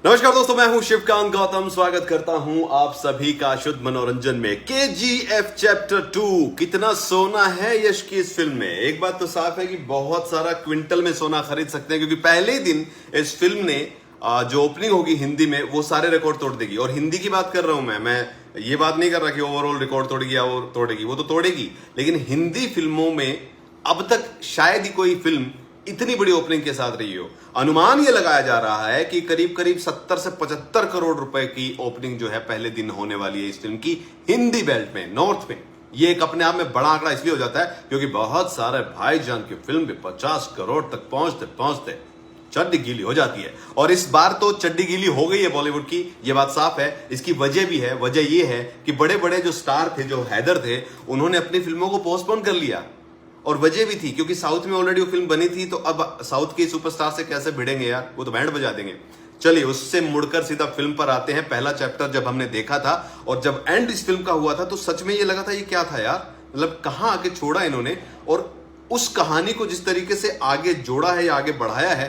नमस्कार दोस्तों, मैं हूं शिवकांत गौतम। स्वागत करता हूं आप सभी का शुद्ध मनोरंजन में। KGF chapter 2। कितना सोना है यश की इस फिल्म में। एक बात तो साफ है कि बहुत सारा क्विंटल में सोना खरीद सकते हैं, क्योंकि पहले ही दिन इस फिल्म ने जो ओपनिंग होगी हिंदी में वो सारे रिकॉर्ड तोड़ देगी। और हिंदी की बात कर रहा हूं मैं ये बात नहीं कर रहा कि ओवरऑल रिकॉर्ड तोड़ेगी या वो तोड़ेगी, वो तो तोड़ेगी, लेकिन हिंदी फिल्मों में अब तक शायद ही कोई फिल्म इतनी बड़ी ओपनिंग के साथ रही हो। अनुमान यह लगाया जा रहा है कि करीब करीब 70 से 75 करोड़ रुपए की ओपनिंग जो है पहले दिन होने वाली है इस फिल्म की, हिंदी बेल्ट में, नॉर्थ में। ये एक अपने आप में बड़ा आंकड़ा इसलिए हो जाता है क्योंकि बहुत सारे भाईजान की फिल्म भी 50 करोड़ तक पहुंचते पहुंचते चड्डी गीली हो जाती है। और इस बार तो चड्डी गीली हो गई है बॉलीवुड की, ये बात साफ है। इसकी वजह भी है। वजह ये है कि बड़े बड़े जो स्टार थे, जो हैदर थे, उन्होंने अपनी फिल्मों को पोस्टपोन कर लिया। और वजह भी थी क्योंकि साउथ में ऑलरेडी वो फिल्म बनी थी, तो अब साउथ के सुपरस्टार से कैसे भिड़ेंगे यार, वो तो बैंड बजा देंगे। चलिए उससे मुड़कर सीधा फिल्म पर आते हैं। पहला चैप्टर जब हमने देखा था और जब एंड इस फिल्म का हुआ था तो सच में ये लगा था ये क्या था यार, मतलब कहां आके छोड़ा इन्होंने। और उस कहानी को जिस तरीके से आगे जोड़ा है या आगे बढ़ाया है,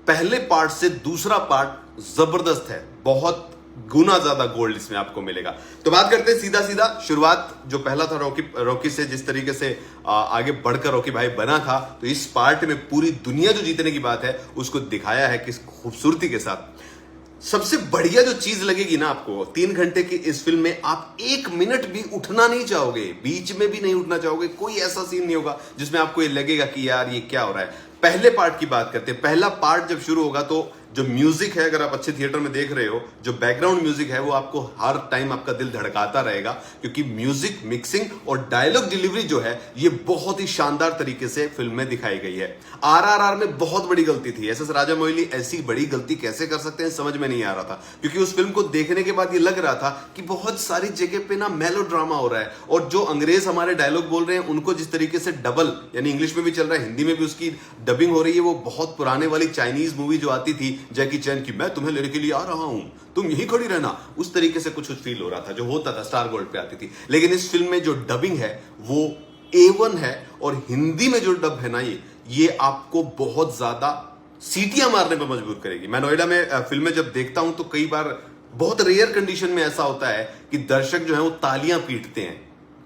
पहले पार्ट से दूसरा पार्ट जबरदस्त है। बहुत गुना ज्यादा गोल्ड इसमें आपको मिलेगा। तो बात करते हैं सीधा सीधा शुरुआत जो पहला था रॉकी से, जिस तरीके से आगे बढ़कर रॉकी भाई बना था, तो इस पार्ट में पूरी दुनिया जो जीतने की बात है उसको दिखाया है किस खूबसूरती के साथ। सबसे बढ़िया जो चीज लगेगी ना आपको 3 घंटे की इस फिल्म में, आप 1 मिनट भी उठना नहीं चाहोगे, बीच में भी नहीं उठना चाहोगे। कोई ऐसा सीन नहीं होगा जिसमें आपको ये लगेगा कि यार ये क्या हो रहा है। पहले पार्ट की बात करते हैं। पहला पार्ट जब शुरू होगा तो जो म्यूजिक है, अगर आप अच्छे थिएटर में देख रहे हो, जो बैकग्राउंड म्यूजिक है वो आपको हर टाइम आपका दिल धड़काता रहेगा, क्योंकि म्यूजिक मिक्सिंग और डायलॉग डिलीवरी जो है ये बहुत ही शानदार तरीके से फिल्म में दिखाई गई है। आरआरआर में बहुत बड़ी गलती थी। एसएस राजामौली ऐसी बड़ी गलती कैसे कर सकते हैं समझ में नहीं आ रहा था, क्योंकि उस फिल्म को देखने के बाद ये लग रहा था कि बहुत सारी जगह पे ना मेलो ड्रामा हो रहा है। और जो अंग्रेज हमारे डायलॉग बोल रहे हैं उनको जिस तरीके से डबल, यानी इंग्लिश में भी चल रहा है, हिंदी में भी उसकी डबिंग हो रही है, वो बहुत पुराने वाली चाइनीज मूवी जो आती थी जैकी चैन की, मैं तुम्हें लेने के लिए आ रहा हूं, तुम यहीं खड़ी रहना, उस तरीके से कुछ फील हो रहा था जो होता था स्टार गोल्ड पे आती थी। लेकिन इस फिल्म में जो डबिंग है वो A1 है। और हिंदी में जो डब है ना ये आपको बहुत ज्यादा सीटियां मारने पर मजबूर करेगी। मैं नोएडा में फिल्में जब देखता हूं तो कई बार बहुत रेयर कंडीशन में ऐसा होता है कि दर्शक जो है वो तालियां पीटते हैं।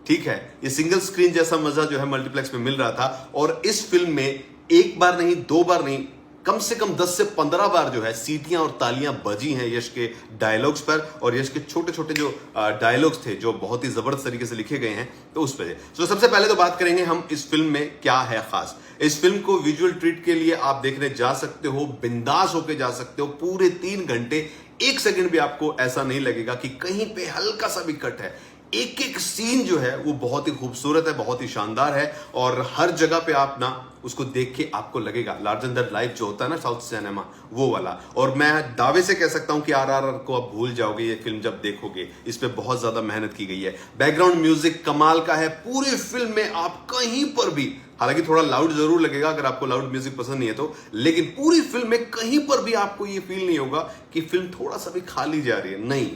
ठीक है, ये सिंगल स्क्रीन जैसा मजा जो है मल्टीप्लेक्स में मिल रहा था। और इस फिल्म में एक बार नहीं, 2 बार नहीं, कम से कम 10 से 15 बार जो है सीटियां और तालियां बजी हैं यश के डायलॉग्स पर। और यश के छोटे छोटे जो डायलॉग्स थे जो बहुत ही जबरदस्त तरीके से लिखे गए हैं, तो उस पर तो सबसे पहले तो बात करेंगे हम इस फिल्म में क्या है खास। इस फिल्म को विजुअल ट्रीट के लिए आप देखने जा सकते हो, बिंदास होके जा सकते हो। पूरे 3 घंटे 1 सेकंड भी आपको ऐसा नहीं लगेगा कि कहीं पे हल्का सा भी कट है। एक एक सीन जो है वो बहुत ही खूबसूरत है, बहुत ही शानदार है। और हर जगह पे आप ना उसको देख के आपको लगेगा लार्जर देन लाइफ जो होता है ना साउथ सिनेमा, वो वाला। और मैं दावे से कह सकता हूं कि आरआरआर को आप भूल जाओगे ये फिल्म जब देखोगे। इस पे बहुत ज्यादा मेहनत की गई है। बैकग्राउंड म्यूजिक कमाल का है। पूरी फिल्म में आप कहीं पर भी, हालांकि थोड़ा लाउड जरूर लगेगा अगर आपको लाउड म्यूजिक पसंद नहीं है तो, लेकिन पूरी फिल्म में कहीं पर भी आपको ये फील नहीं होगा कि फिल्म थोड़ा सा भी खाली जा रही है। नहीं,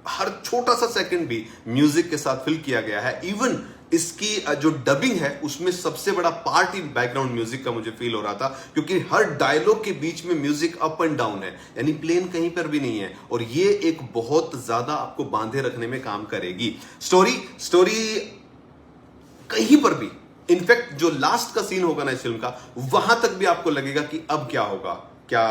हर छोटा सा सेकंड भी म्यूजिक के साथ फिल किया गया है। इवन इसकी जो डबिंग है उसमें सबसे बड़ा पार्ट ही बैकग्राउंड म्यूजिक का मुझे फील हो रहा था, क्योंकि हर डायलॉग के बीच में म्यूजिक अप एंड डाउन है, यानी प्लेन कहीं पर भी नहीं है। और ये एक बहुत ज्यादा आपको बांधे रखने में काम करेगी। स्टोरी कहीं पर भी, इनफैक्ट जो लास्ट का सीन होगा ना इस फिल्म का, वहां तक भी आपको लगेगा कि अब क्या होगा, क्या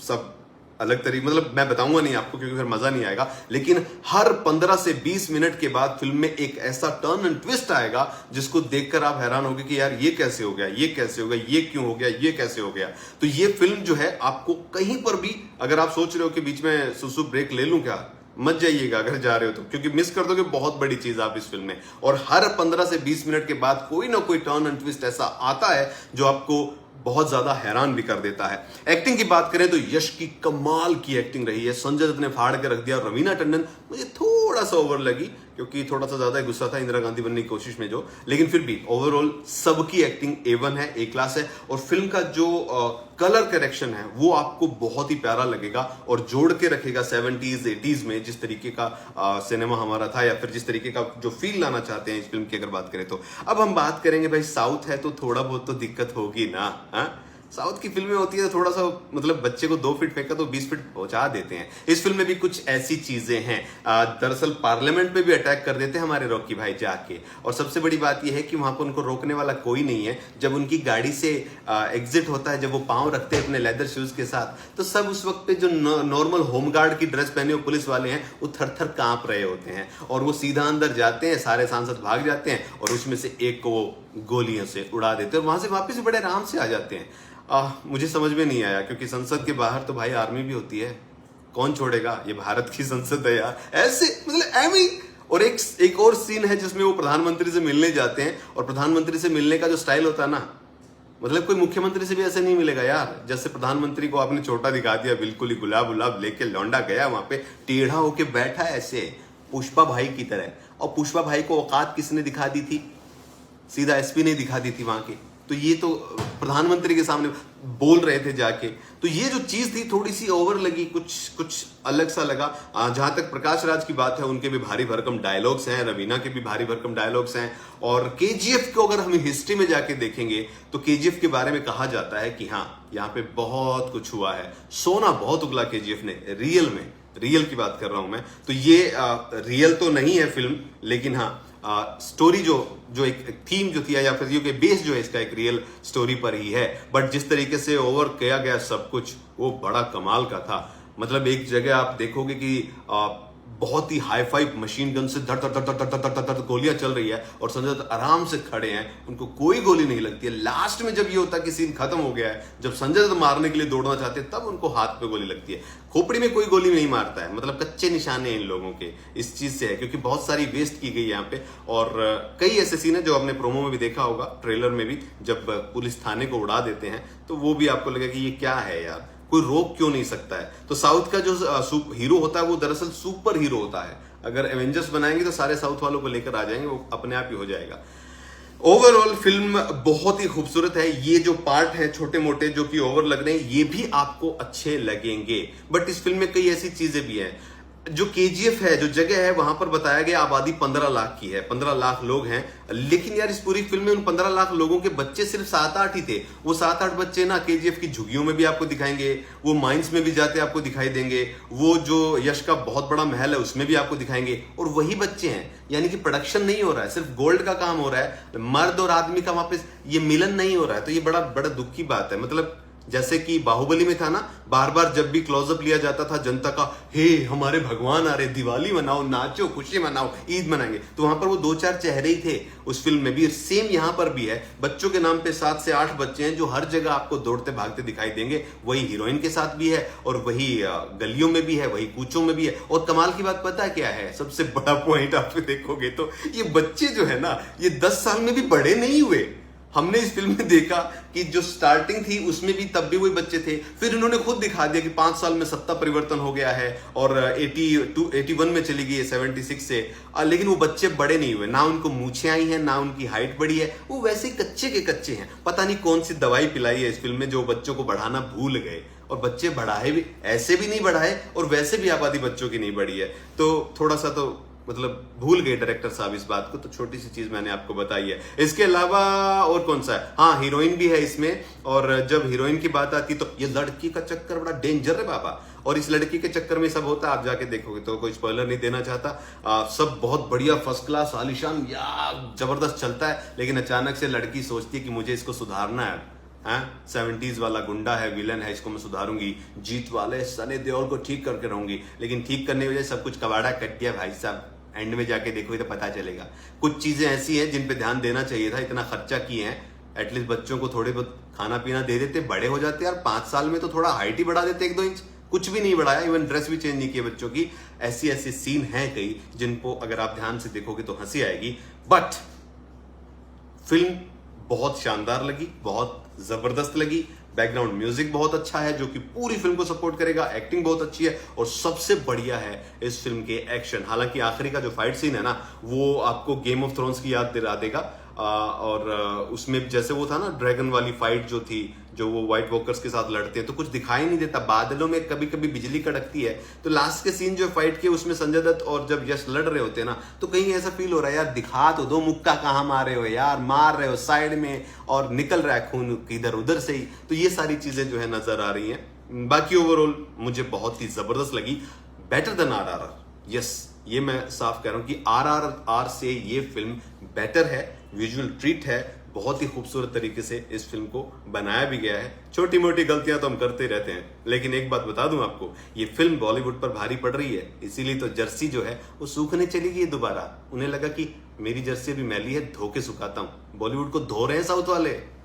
सब अलग तरीके, मतलब मैं बताऊंगा नहीं आपको क्योंकि फिर मजा नहीं आएगा। लेकिन हर 15 से 20 मिनट के बाद फिल्म में एक ऐसा टर्न एंड ट्विस्ट आएगा जिसको देखकर आप हैरान होगे कि यार ये कैसे हो गया, ये कैसे हो गया, ये क्यों हो गया, ये कैसे हो गया। तो ये फिल्म जो है आपको कहीं पर भी, अगर आप सोच रहे हो कि बीच में सुसु ब्रेक ले लूं क्या, मत जाइएगा अगर जा रहे हो तो, क्योंकि मिस कर दोगे बहुत बड़ी चीज आप इस फिल्म में। और हर 15 से 20 मिनट के बाद कोई ना कोई टर्न एंड ट्विस्ट ऐसा आता है जो आपको बहुत ज्यादा हैरान भी कर देता है। एक्टिंग की बात करें तो यश की कमाल की एक्टिंग रही है। संजय दत्त ने फाड़ के रख दिया। रवीना टंडन मुझे थोड़ा सा ओवर लगी क्योंकि थोड़ा सा ज्यादा गुस्सा था इंदिरा गांधी बनने की कोशिश में जो, लेकिन फिर भी ओवरऑल सबकी एक्टिंग A1 है, A क्लास है। और फिल्म का जो कलर करेक्शन है वो आपको बहुत ही प्यारा लगेगा और जोड़ के रखेगा 70s 80s में जिस तरीके का सिनेमा हमारा था, या फिर जिस तरीके का जो फील लाना चाहते हैं इस फिल्म की अगर बात करें तो। अब हम बात करेंगे भाई साउथ है तो थोड़ा बहुत तो दिक्कत होगी ना। साउथ की फिल्में होती है थोड़ा सा मतलब बच्चे को 2 फीट फेंका तो 20 फीट पहुंचा देते हैं। इस फिल्म में भी कुछ ऐसी चीजें हैं। दरअसल पार्लियामेंट पे भी अटैक कर देते हैं हमारे रॉकी भाई जाके, और सबसे बड़ी बात यह है कि वहां पर उनको रोकने वाला कोई नहीं है। जब उनकी गाड़ी से एग्जिट होता है, जब वो पांव रखते हैं अपने लेदर शूज के साथ, तो सब उस वक्त पे जो नॉर्मल होमगार्ड की ड्रेस पहने हुए पुलिस वाले हैं वो थर थर कांप रहे होते हैं, और वो सीधा अंदर जाते हैं, सारे सांसद भाग जाते हैं और उसमें से एक को वो गोलियों से उड़ा देते हैं और वहां से वापस बड़े आराम से आ जाते हैं। मुझे समझ में नहीं आया, क्योंकि संसद के बाहर तो भाई आर्मी भी होती है, कौन छोड़ेगा, ये भारत की संसद है यार, ऐसे मतलब एवी। और एक और सीन है जिसमें वो प्रधानमंत्री से मिलने जाते हैं, और प्रधानमंत्री से मिलने का जो स्टाइल होता है ना, मतलब कोई मुख्यमंत्री से भी ऐसे नहीं मिलेगा यार। जैसे प्रधानमंत्री को आपने छोटा दिखा दिया, बिल्कुल ही गुलाब गुलाब लेके लौंडा गया वहां पे, टेढ़ा होके बैठा ऐसे पुष्पा भाई की तरह। और पुष्पा भाई को औकात किसने दिखा दी थी? सीधा एसपी ने दिखा दी थी वहां की। तो ये तो प्रधानमंत्री के सामने बोल रहे थे जाके, तो ये जो चीज थी थोड़ी सी ओवर लगी, कुछ अलग सा लगा। जहां तक प्रकाश राज की बात है, उनके भी भारी भरकम डायलॉग्स हैं, रवीना के भी भारी भरकम डायलॉग्स हैं। और केजीएफ को अगर हम हिस्ट्री में जाके देखेंगे तो केजीएफ के बारे में कहा जाता है कि हाँ, यहाँ पे बहुत कुछ हुआ है, सोना बहुत उगला केजीएफ ने रियल में, रियल की बात कर रहा हूं मैं। तो ये रियल तो नहीं है फिल्म, लेकिन हाँ स्टोरी जो एक थीम जो थी, या फिर ये बेस जो है इसका एक रियल स्टोरी पर ही है। बट जिस तरीके से ओवर किया गया सब कुछ, वो बड़ा कमाल का था। मतलब एक जगह आप देखोगे कि बहुत ही हाई फाई मशीन गन से धड़ धड़ धड़ धड़ धड़ धड़ धड़ गोलियां चल रही है, और संजय दत्त आराम से खड़े हैं, उनको कोई गोली नहीं लगती है। लास्ट में जब ये होता है कि सीन खत्म हो गया है, जब संजय दत्त मारने के लिए दौड़ना चाहते हैं, तब उनको हाथ पे गोली लगती है। खोपड़ी में कोई गोली नहीं मारता है, मतलब कच्चे निशाने इन लोगों के इस चीज से है, क्योंकि बहुत सारी वेस्ट की गई यहाँ पे। और कई ऐसे सीन है जो आपने प्रोमो में भी देखा होगा, ट्रेलर में भी, जब पुलिस थाने को उड़ा देते हैं, तो वो भी आपको लगेगा कि ये क्या है यार, कोई रोक क्यों नहीं सकता है। तो साउथ का जो हीरो होता है वो दरअसल सुपर हीरो होता है। अगर एवेंजर्स बनाएंगे तो सारे साउथ वालों को लेकर आ जाएंगे, वो अपने आप ही हो जाएगा। ओवरऑल फिल्म बहुत ही खूबसूरत है। ये जो पार्ट है छोटे मोटे जो कि ओवर लग रहे हैं, ये भी आपको अच्छे लगेंगे। बट इस फिल्म में कई ऐसी चीजें भी हैं। जो केजीएफ है, जो जगह है, वहां पर बताया गया आबादी 15 लाख की है, 15 लाख लोग हैं। लेकिन यार इस पूरी फिल्म में उन 15 लाख लोगों के बच्चे सिर्फ 7-8 ही थे। वो 7-8 बच्चे ना केजीएफ की झुग्गियों में भी आपको दिखाएंगे, वो माइंस में भी जाते आपको दिखाई देंगे, वो जो यश का बहुत बड़ा महल है उसमें भी आपको दिखाएंगे, और वही बच्चे हैं। यानी कि प्रोडक्शन नहीं हो रहा है, सिर्फ गोल्ड का काम हो रहा है, मर्द और आदमी का वापस ये मिलन नहीं हो रहा है। तो ये बड़ा बड़ा दुख की बात है। मतलब जैसे कि बाहुबली में था ना, बार बार जब भी क्लोजअप लिया जाता था जनता का, हे हमारे भगवान आ रहे, दिवाली मनाओ, नाचो, खुशी मनाओ, ईद मनाएंगे, तो वहां पर वो 2-4 चेहरे ही थे उस फिल्म में भी। सेम यहां पर भी है। बच्चों के नाम पे 7 से 8 बच्चे हैं जो हर जगह आपको दौड़ते भागते दिखाई देंगे। वही हीरोइन के साथ भी है, और वही गलियों में भी है, वही कूचों में भी है। और कमाल की बात पता है क्या है? सबसे बड़ा पॉइंट आप देखोगे तो ये बच्चे जो है ना, ये 10 साल में भी बड़े नहीं हुए। हमने इस फिल्म में देखा कि जो स्टार्टिंग थी उसमें भी तब भी वही बच्चे थे, फिर इन्होंने खुद दिखा दिया कि 5 साल में सत्ता परिवर्तन हो गया है, और 81 में चली गई है 76 से, लेकिन वो बच्चे बड़े नहीं हुए, ना उनको मूछें आई हैं, ना उनकी हाइट बढ़ी है, वो वैसे ही कच्चे के कच्चे हैं। पता नहीं कौन सी दवाई पिलाई है इस फिल्म में जो बच्चों को बढ़ाना भूल गए, और बच्चे बढ़ाए भी ऐसे भी नहीं बढ़ाए, और वैसे भी आबादी बच्चों की नहीं बढ़ी है। तो थोड़ा सा तो मतलब भूल गए डायरेक्टर साहब इस बात को। तो छोटी सी चीज मैंने आपको बताई है। इसके अलावा और कौन सा है? हाँ, हीरोइन भी है इसमें, और जब हीरोइन की बात आती तो ये लड़की का चक्कर बड़ा डेंजर है बाबा, और इस लड़की के चक्कर में सब होता है, आप जाके देखोगे तो। कोई स्पॉइलर नहीं देना चाहता। सब बहुत बढ़िया फर्स्ट क्लास आलिशान या जबरदस्त चलता है, लेकिन अचानक से लड़की सोचती है कि मुझे इसको सुधारना है। 70s वाला गुंडा है, विलन है, इसको मैं सुधारूंगी, जीत वाले सनी देओल को ठीक करके रहूंगी। लेकिन ठीक करने की वजह सब कुछ कबाड़ा कट गया भाई साहब। एंड में जाके देखोगे तो पता चलेगा। कुछ चीजें ऐसी हैं जिन पे ध्यान देना चाहिए था, इतना खर्चा किए हैं, एटलीस्ट बच्चों को थोड़े बहुत खाना पीना दे देते, बड़े हो जाते यार। 5 साल में तो थोड़ा हाइट ही बढ़ा देते 1-2 इंच, कुछ भी नहीं बढ़ाया, इवन ड्रेस भी चेंज नहीं किए बच्चों की। ऐसी ऐसी सीन है कई जिनको अगर आप ध्यान से देखोगे तो हंसी आएगी। बट फिल्म बहुत शानदार लगी, बहुत जबरदस्त लगी। बैकग्राउंड म्यूजिक बहुत अच्छा है जो कि पूरी फिल्म को सपोर्ट करेगा, एक्टिंग बहुत अच्छी है, और सबसे बढ़िया है इस फिल्म के एक्शन। हालांकि आखिरी का जो फाइट सीन है ना, वो आपको गेम ऑफ थ्रोन्स की याद दिला देगा। और उसमें जैसे वो था ना ड्रैगन वाली फाइट जो थी, जो वो व्हाइट वॉकर्स के साथ लड़ते हैं, तो कुछ दिखाई नहीं देता, बादलों में कभी कभी बिजली कड़कती है। तो लास्ट के सीन जो फाइट के उसमें संजय दत्त और जब यश लड़ रहे होते हैं ना, तो कहीं ऐसा फील हो रहा है यार दिखा तो दो, मुक्का कहाँ मारे हो यार, मार रहे हो साइड में और निकल रहा है खून इधर उधर से ही। तो ये सारी चीजें जो है नजर आ रही हैं। बाकी ओवरऑल मुझे बहुत ही जबरदस्त लगी, बेटर देन RRR। यस, ये मैं साफ कह रहा हूं कि RRR से ये फिल्म बेटर है, विजुअल ट्रीट है, बहुत ही खूबसूरत तरीके से इस फिल्म को बनाया भी गया है। छोटी मोटी गलतियां तो हम करते रहते हैं, लेकिन एक बात बता दूं आपको, ये फिल्म बॉलीवुड पर भारी पड़ रही है, इसीलिए तो जर्सी जो है वो सूखने चली गई दोबारा। उन्हें लगा कि मेरी जर्सी भी मैली है, धो के सुखाता हूं। बॉलीवुड को धो रहे हैं साउथ वाले।